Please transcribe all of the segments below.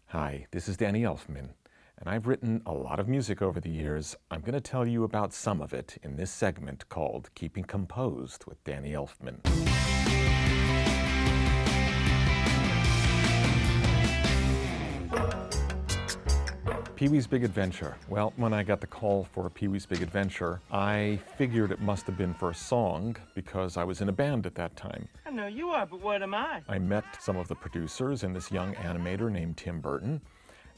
Hi, this is Danny Elfman, and I've written a lot of music over the years. I'm going to tell you about some of it in this segment called Keeping Composed with Danny Elfman. Pee-wee's Big Adventure. Well, when I got the call for Pee-wee's Big Adventure, I figured it must have been for a song because I was in a band at that time. I know you are, but what am I? I met some of the producers and this young animator named Tim Burton,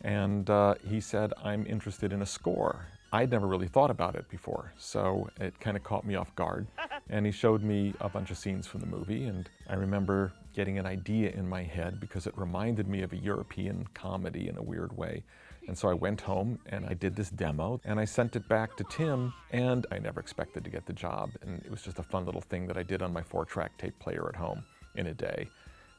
and he said, I'm interested in a score. I'd never really thought about it before, so it kind of caught me off guard. And he showed me a bunch of scenes from the movie, and I remember getting an idea in my head because it reminded me of a European comedy in a weird way. And so I went home and I did this demo and I sent it back to Tim, and I never expected to get the job. And it was just a fun little thing that I did on my 4-track tape player at home in a day.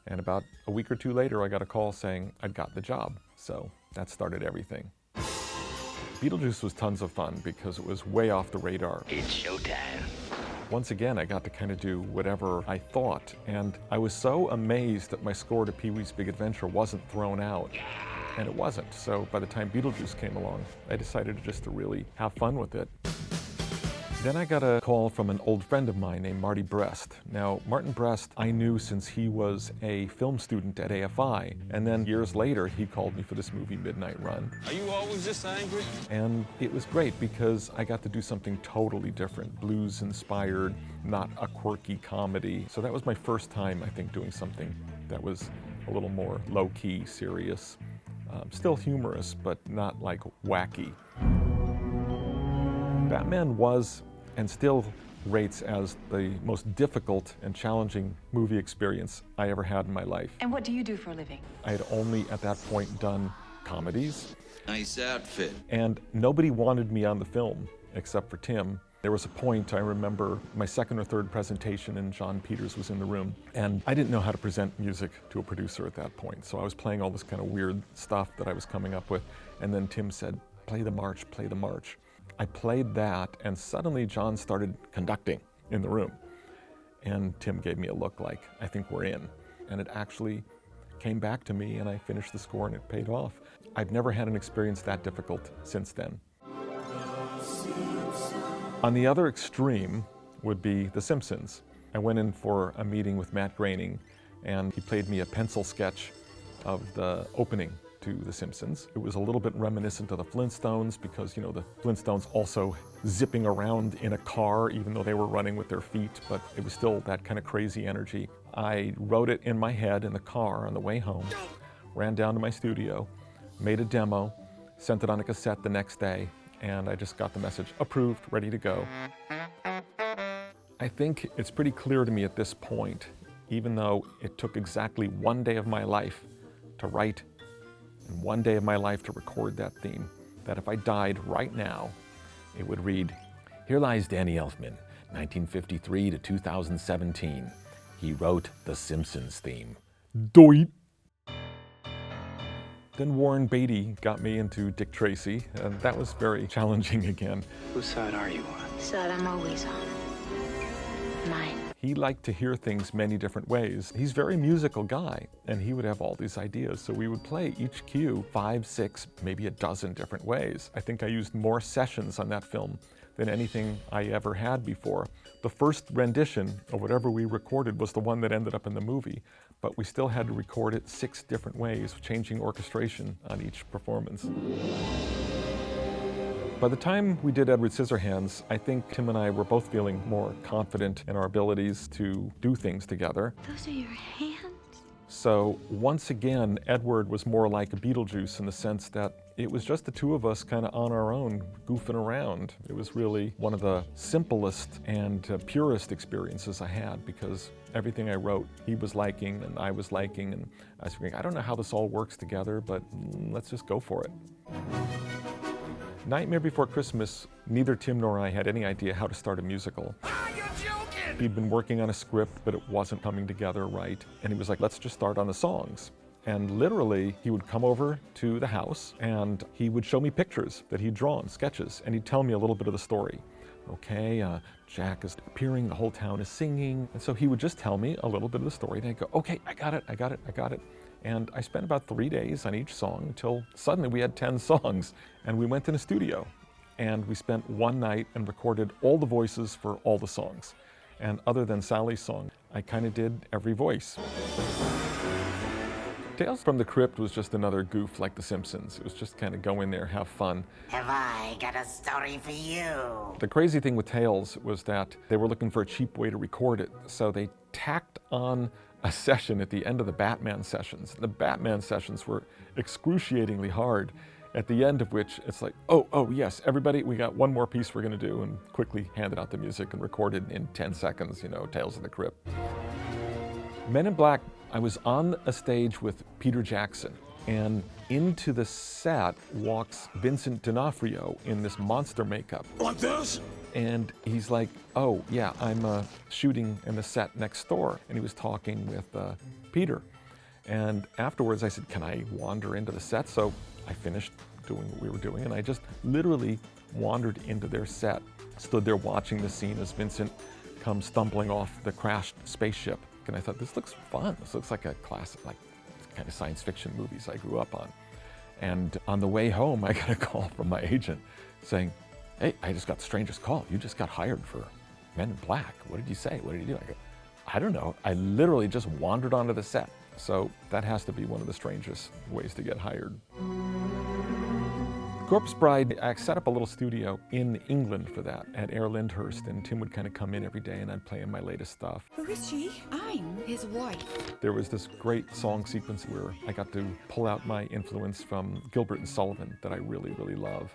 And about a week or two later, I got a call saying I'd got the job. So that started everything. Beetlejuice was tons of fun because it was way off the radar. It's showtime. Once again, I got to kind of do whatever I thought. And I was so amazed that my score to Pee-wee's Big Adventure wasn't thrown out. And it wasn't. So by the time Beetlejuice came along, I decided just to really have fun with it. Then I got a call from an old friend of mine named Marty Brest. Now, Martin Brest I knew since he was a film student at AFI. And then years later, he called me for this movie, Midnight Run. Are you always this angry? And it was great because I got to do something totally different, blues-inspired, not a quirky comedy. So that was my first time, I think, doing something that was a little more low-key, serious. Still humorous, but not like wacky. Batman was and still rates as the most difficult and challenging movie experience I ever had in my life. And what do you do for a living? I had only at that point done comedies. Nice outfit. And nobody wanted me on the film except for Tim. There was a point, I remember my second or third presentation, and John Peters was in the room, and I didn't know how to present music to a producer at that point, so I was playing all this kind of weird stuff that I was coming up with, and then Tim said, play the march, play the march. I played that, and suddenly John started conducting in the room, and Tim gave me a look like, I think we're in, and it actually came back to me, and I finished the score, and it paid off. I've never had an experience that difficult since then. On the other extreme would be The Simpsons. I went in for a meeting with Matt Groening, and he played me a pencil sketch of the opening to The Simpsons. It was a little bit reminiscent of the Flintstones because, you know, the Flintstones also zipping around in a car even though they were running with their feet, but it was still that kind of crazy energy. I wrote it in my head in the car on the way home, ran down to my studio, made a demo, sent it on a cassette the next day, and I just got the message, approved, ready to go. I think it's pretty clear to me at this point, even though it took exactly one day of my life to write and one day of my life to record that theme, that if I died right now, it would read, "Here lies Danny Elfman, 1953 to 2017. He wrote the Simpsons theme. Doit." Then Warren Beatty got me into Dick Tracy, and that was very challenging again. Whose side are you on? Side I'm always on. Mine. He liked to hear things many different ways. He's a very musical guy, and he would have all these ideas, so we would play each cue 5, 6, maybe a dozen different ways. I think I used more sessions on that film than anything I ever had before. The first rendition of whatever we recorded was the one that ended up in the movie, but we still had to record it 6 different ways, changing orchestration on each performance. By the time we did Edward Scissorhands, I think Tim and I were both feeling more confident in our abilities to do things together. Those are your hands? So once again, Edward was more like a Beetlejuice in the sense that it was just the two of us kind of on our own, goofing around. It was really one of the simplest and purest experiences I had because everything I wrote, he was liking and I was liking, and I was thinking, I don't know how this all works together, but let's just go for it. Nightmare Before Christmas, neither Tim nor I had any idea how to start a musical. Are you joking? He'd been working on a script, but it wasn't coming together right. And he was like, let's just start on the songs. And literally, he would come over to the house and he would show me pictures that he'd drawn, sketches, and he'd tell me a little bit of the story. Okay, Jack is appearing, the whole town is singing. And so he would just tell me a little bit of the story, and I'd go, okay, I got it. And I spent about 3 days on each song until suddenly we had 10 songs. And we went in a studio and we spent one night and recorded all the voices for all the songs. And other than Sally's song, I kind of did every voice. Tales from the Crypt was just another goof like The Simpsons. It was just kind of go in there, have fun. Have I got a story for you? The crazy thing with Tales was that they were looking for a cheap way to record it, so they tacked on a session at the end of the Batman sessions. The Batman sessions were excruciatingly hard, at the end of which it's like, oh yes, everybody, we got one more piece we're gonna do, and quickly handed out the music and recorded in 10 seconds, you know, Tales of the Crypt. Men in Black, I was on a stage with Peter Jackson, and into the set walks Vincent D'Onofrio in this monster makeup. Like this? And he's like, oh yeah, I'm shooting in the set next door. And he was talking with Peter. And afterwards I said, can I wander into the set? So I finished doing what we were doing, and I just literally wandered into their set. Stood there watching the scene as Vincent comes stumbling off the crashed spaceship. And I thought, this looks fun. This looks like a classic, like kind of science fiction movies I grew up on. And on the way home, I got a call from my agent saying, hey, I just got the strangest call. You just got hired for Men in Black. What did you say? What did you do? I go, I don't know. I literally just wandered onto the set. So that has to be one of the strangest ways to get hired. Corpse Bride, I set up a little studio in England for that at Air Lyndhurst, and Tim would kind of come in every day and I'd play him my latest stuff. Who is she? I'm his wife. There was this great song sequence where I got to pull out my influence from Gilbert and Sullivan that I really, really love.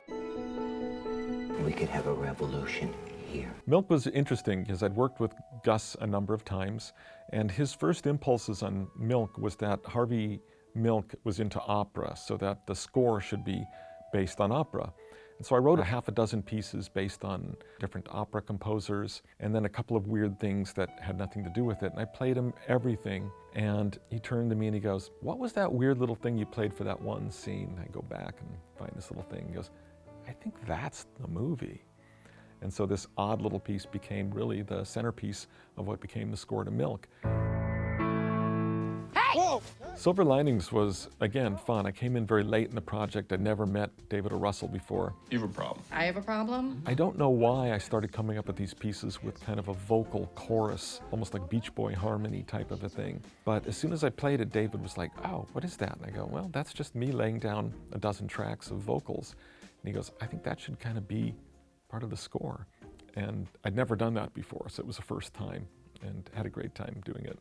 We could have a revolution here. Milk was interesting because I'd worked with Gus a number of times, and his first impulses on Milk was that Harvey Milk was into opera, so that the score should be based on opera. And so I wrote a half a dozen pieces based on different opera composers, and then a couple of weird things that had nothing to do with it. And I played him everything, and he turned to me and he goes, what was that weird little thing you played for that one scene? I go back and find this little thing. He goes, I think that's the movie. And so this odd little piece became really the centerpiece of what became the score to Milk. Whoa! Silver Linings was, again, fun. I came in very late in the project. I'd never met David O. Russell before. You have a problem. I have a problem? I don't know why I started coming up with these pieces with kind of a vocal chorus, almost like Beach Boy harmony type of a thing. But as soon as I played it, David was like, oh, what is that? And I go, well, that's just me laying down a dozen tracks of vocals. And he goes, I think that should kind of be part of the score. And I'd never done that before, so it was the first time, and had a great time doing it.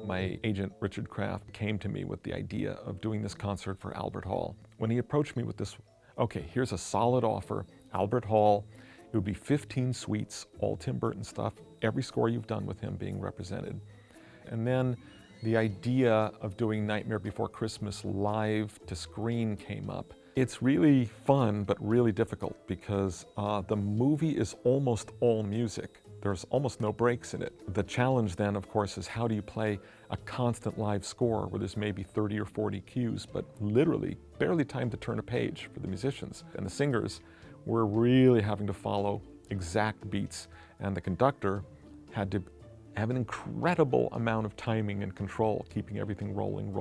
My agent, Richard Kraft, came to me with the idea of doing this concert for Albert Hall. When he approached me with this, okay, here's a solid offer, Albert Hall, it would be 15 suites, all Tim Burton stuff, every score you've done with him being represented. And then the idea of doing Nightmare Before Christmas live to screen came up. It's really fun, but really difficult because the movie is almost all music. There's almost no breaks in it. The challenge then, of course, is how do you play a constant live score where there's maybe 30 or 40 cues, but literally barely time to turn a page for the musicians. And the singers were really having to follow exact beats, and the conductor had to have an incredible amount of timing and control, keeping everything rolling,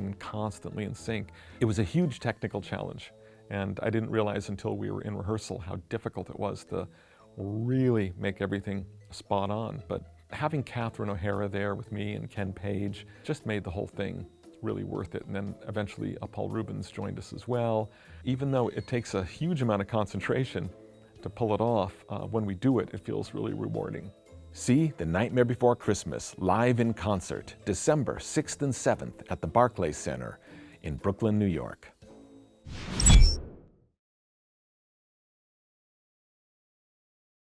and constantly in sync. It was a huge technical challenge, and I didn't realize until we were in rehearsal how difficult it was to really make everything spot on. But having Catherine O'Hara there with me and Ken Page just made the whole thing really worth it. And then eventually Paul Rubens joined us as well. Even though it takes a huge amount of concentration to pull it off, when we do it, it feels really rewarding. See The Nightmare Before Christmas live in concert, December 6th and 7th at the Barclays Center in Brooklyn, New York.